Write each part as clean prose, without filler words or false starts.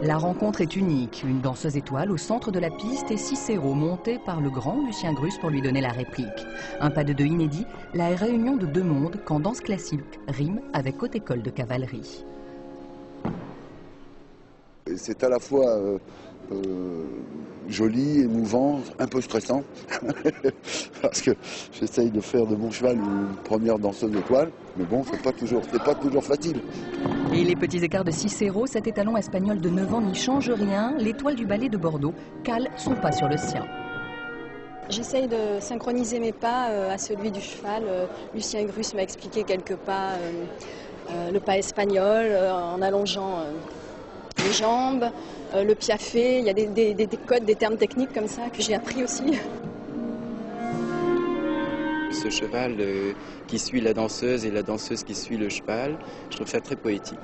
La rencontre est unique. Une danseuse étoile au centre de la piste et Cicéro monté par le grand Lucien Grus pour lui donner la réplique. Un pas de deux inédit, la réunion de deux mondes quand danse classique rime avec haute école de cavalerie. C'est à la fois joli, émouvant, un peu stressant, parce que j'essaye de faire de mon cheval une première danseuse étoile, mais bon, c'est pas toujours facile. Et les petits écarts de Cicéro, cet étalon espagnol de 9 ans n'y change rien. L'étoile du ballet de Bordeaux cale son pas sur le sien. J'essaye de synchroniser mes pas à celui du cheval. Lucien Grus m'a expliqué quelques pas, le pas espagnol, en allongeant les jambes, le piafé. Il y a des codes, des termes techniques comme ça que j'ai appris aussi. Ce cheval qui suit la danseuse et la danseuse qui suit le cheval, je trouve ça très poétique.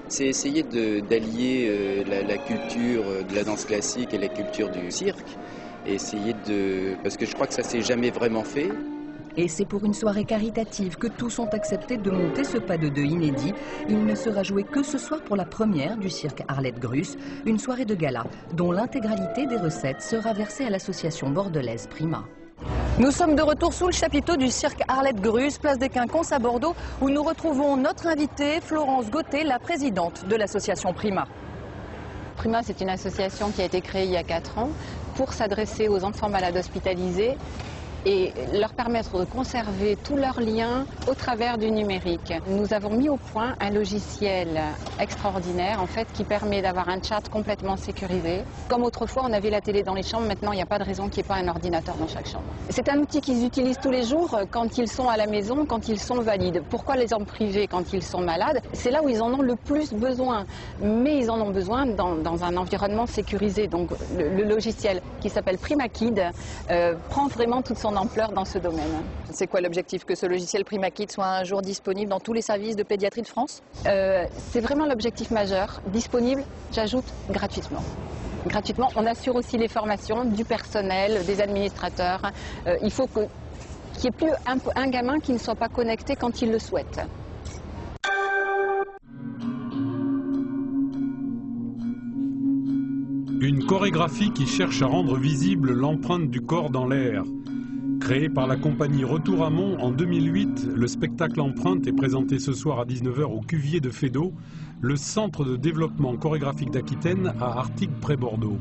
C'est essayer d'allier la culture de la danse classique et la culture du cirque. Et essayer parce que je crois que ça s'est jamais vraiment fait. Et c'est pour une soirée caritative que tous ont accepté de monter ce pas de deux inédit. Il ne sera joué que ce soir pour la première du cirque Arlette Grus, une soirée de gala dont l'intégralité des recettes sera versée à l'association bordelaise Prima. Nous sommes de retour sous le chapiteau du cirque Arlette Grus, place des Quinconces à Bordeaux, où nous retrouvons notre invitée, Florence Gauthier, la présidente de l'association Prima. Prima, c'est une association qui a été créée il y a 4 ans pour s'adresser aux enfants malades hospitalisés et leur permettre de conserver tous leurs liens au travers du numérique. Nous avons mis au point un logiciel extraordinaire en fait qui permet d'avoir un chat complètement sécurisé. Comme autrefois on avait la télé dans les chambres, maintenant il n'y a pas de raison qu'il n'y ait pas un ordinateur dans chaque chambre. C'est un outil qu'ils utilisent tous les jours quand ils sont à la maison, quand ils sont valides. Pourquoi les en priver quand ils sont malades? C'est là où ils en ont le plus besoin. Mais ils en ont besoin dans un environnement sécurisé. Donc le logiciel qui s'appelle PrimaKid prend vraiment toute son ampleur dans ce domaine. C'est quoi l'objectif? Que ce logiciel PrimaKid soit un jour disponible dans tous les services de pédiatrie de France? C'est vraiment l'objectif majeur. Disponible, j'ajoute, gratuitement. Gratuitement, on assure aussi les formations du personnel, des administrateurs. Il faut qu'il n'y ait plus un gamin qui ne soit pas connecté quand il le souhaite. Une chorégraphie qui cherche à rendre visible l'empreinte du corps dans l'air. Créé par la compagnie Retour à Mont en 2008, le spectacle Empreinte est présenté ce soir à 19 h au Cuvier de Feydeau, le centre de développement chorégraphique d'Aquitaine à Artigues près Bordeaux.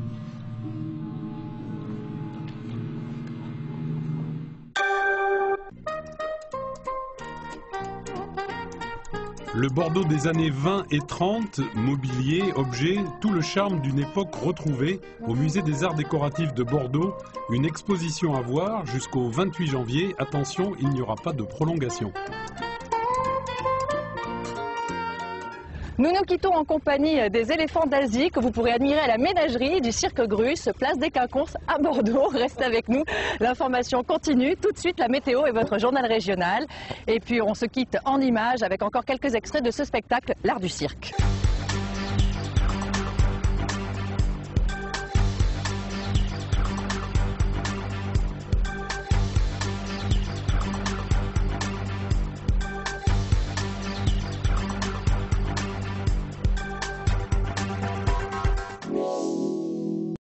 Le Bordeaux des années 20 et 30, mobilier, objets, tout le charme d'une époque retrouvée au Musée des Arts Décoratifs de Bordeaux. Une exposition à voir jusqu'au 28 janvier. Attention, il n'y aura pas de prolongation. Nous nous quittons en compagnie des éléphants d'Asie que vous pourrez admirer à la ménagerie du cirque Grus, place des Quinconces à Bordeaux. Restez avec nous, l'information continue. Tout de suite, la météo et votre journal régional. Et puis on se quitte en images avec encore quelques extraits de ce spectacle, l'art du cirque.